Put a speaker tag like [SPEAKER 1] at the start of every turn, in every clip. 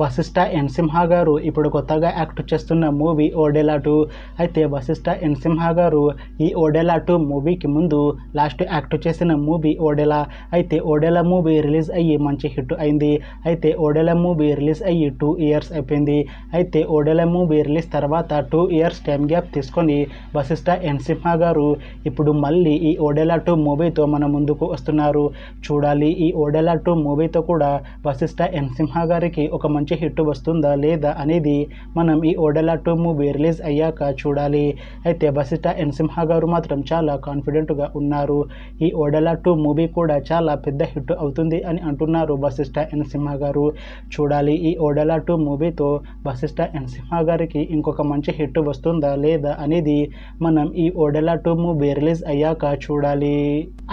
[SPEAKER 1] వశిష్ఠ ఎన్ సింహ గారు ఇప్పుడు కొత్తగా యాక్ట్ చేస్తున్న మూవీ ఓడెలా 2. అయితే వశిష్ఠ ఎన్ సింహ గారు ఈ ఓడెలా 2 మూవీకి ముందు లాస్ట్ యాక్ట్ చేసిన మూవీ ఓడెలా. అయితే ఓడెలా మూవీ రిలీజ్ అయ్యి మంచి హిట్ అయింది. అయితే ఓడెలా మూవీ రిలీజ్ అయ్యి 2 ఇయర్స్ అయిపోయింది. అయితే ఓడెలా మూవీ రిలీజ్ తర్వాత 2 ఇయర్స్ టైం గ్యాప్ తీసుకొని వశిష్ఠ ఎన్ సింహ గారు ఇప్పుడు మళ్ళీ ఈ ఓడెలా 2 మూవీతో మన ముందుకు వస్తున్నారు. చూడాలి ఈ ఓడెలా 2 మూవీతో కూడా వశిష్ఠ ఎన్ సింహ గారికి ఒక మంచి హిట్ వస్తుందా లేదా అనేది మనం ఈ ఓడెలా 2 మూవీ రిలీజ్ అయ్యాక చూడాలి. అయితే వశిష్ఠ ఎన్ సింహ గారు మాత్రం చాలా కాన్ఫిడెంట్గా ఉన్నారు. ఈ ఓడెలా 2 మూవీ కూడా చాలా పెద్ద హిట్ అవుతుంది అని అంటున్నారు వశిష్ఠ ఎన్ సింహ గారు. చూడాలి ఈ ఓడెలా 2 మూవీతో వశిష్ఠ ఎన్ సింహ గారికి ఇంకొక మంచి హిట్ వస్తుందా లేదా అనేది మనం ఈ ఓడెలా 2 మూవీ రిలీజ్ అయ్యాక చూడాలి.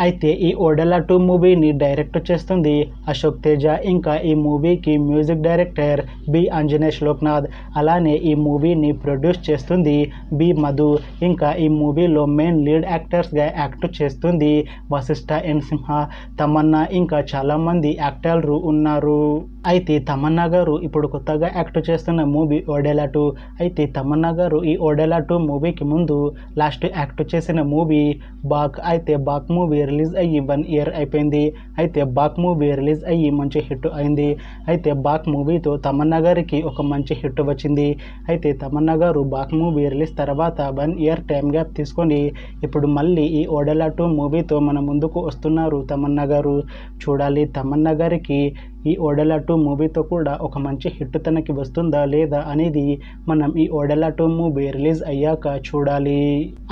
[SPEAKER 1] అయితే ఈ ఓడెలా 2 మూవీని డైరెక్ట్ చేస్తుంది అశోక్ తేజ. ఇంకా ఈ మూవీకి మ్యూజిక్ డైరెక్టర్ బి అంజనేష్ లోక్నాథ్. అలానే ఈ మూవీని ప్రొడ్యూస్ చేస్తుంది బి మధు. ఇంకా ఈ మూవీలో మెయిన్ లీడ్ యాక్టర్స్గా యాక్ట్ చేస్తుంది వశిష్ఠ ఎన్ సింహ, తమన్నా, ఇంకా చాలామంది యాక్టర్లు ఉన్నారు. అయితే తమన్నా గారు ఇప్పుడు కొత్తగా యాక్ట్ చేస్తున్న మూవీ ఓడెలా 2. అయితే తమన్నా గారు ఈ ఓడెలా 2 మూవీకి ముందు లాస్ట్ యాక్ట్ చేసిన మూవీ బాక్. అయితే బాక్ మూవీ రిలీజ్ అయ్యి 1 ఇయర్ అయిపోయింది. అయితే బాక్ మూవీ రిలీజ్ అయ్యి మంచి హిట్ అయింది. అయితే బాక్ మూవీతో తమన్నా గారికి ఒక మంచి హిట్ వచ్చింది. అయితే తమన్నా గారు బాక్ మూవీ రిలీజ్ తర్వాత 1 ఇయర్ టైం గ్యాప్ తీసుకొని ఇప్పుడు మళ్ళీ ఈ ఓడెలా 2 మూవీతో మన ముందుకు వస్తున్నారు తమన్నా గారు. చూడాలి తమన్నా గారికి ఈ ఓడెలా 2 మూవీతో కూడా ఒక మంచి హిట్ తనకి వస్తుందా లేదా అనేది మనం ఈ ఓడెలా 2 మూవీ రిలీజ్ అయ్యాక చూడాలి.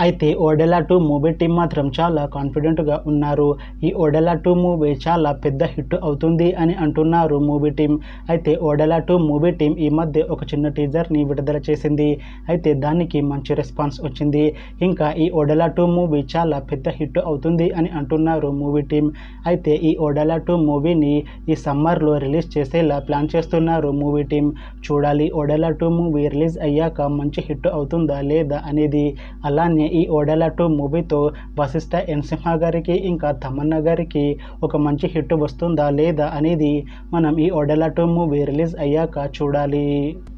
[SPEAKER 1] అయితే ఓడెలా 2 మూవీ టీం మాత్రం చాలా కాన్ఫిడెంట్గా ఉన్నారు. ఈ ఓడెలా 2 మూవీ చాలా పెద్ద హిట్ అవుతుంది అని అంటున్నారు మూవీ టీం. అయితే ఓడెలా 2 మూవీ టీం ఈ మధ్య ఒక చిన్న టీజర్ని విడుదల చేసింది. అయితే దానికి మంచి రెస్పాన్స్ వచ్చింది. ఇంకా ఈ ఓడెలా 2 మూవీ చాలా పెద్ద హిట్ అవుతుంది అని అంటున్నారు మూవీ టీం. అయితే ఈ ఓడెలా 2 మూవీని ఈ సమ్మర్లో రిలీజ్ చేసేలా ప్లాన్ చేస్తున్నారు మూవీ టీం. చూడాలి ఓడెలా 2 మూవీ రిలీజ్ అయ్యాక మంచి హిట్ అవుతుందా లేదా అనేది. అలానే ఈ ఓడెలా 2 మూవీతో వశిష్ఠ ఎన్ సింహ గారికి ఇంకా తమన్నా గారికి ఒక మంచి హిట్ వస్తుందా లేదా అనేది మనం ఈ ఓడెలా 2 మూవీ రిలీజ్ అయ్యాక చూడాలి.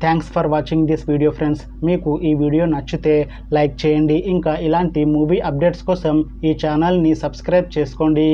[SPEAKER 1] Thanks for watching this video friends. మీకు ఈ వీడియో నచ్చితే లైక్ చేయండి. ఇంకా ఇలాంటి మూవీ అప్డేట్స్ కోసం ఈ ఛానల్ని సబ్స్క్రైబ్ చేసుకోండి.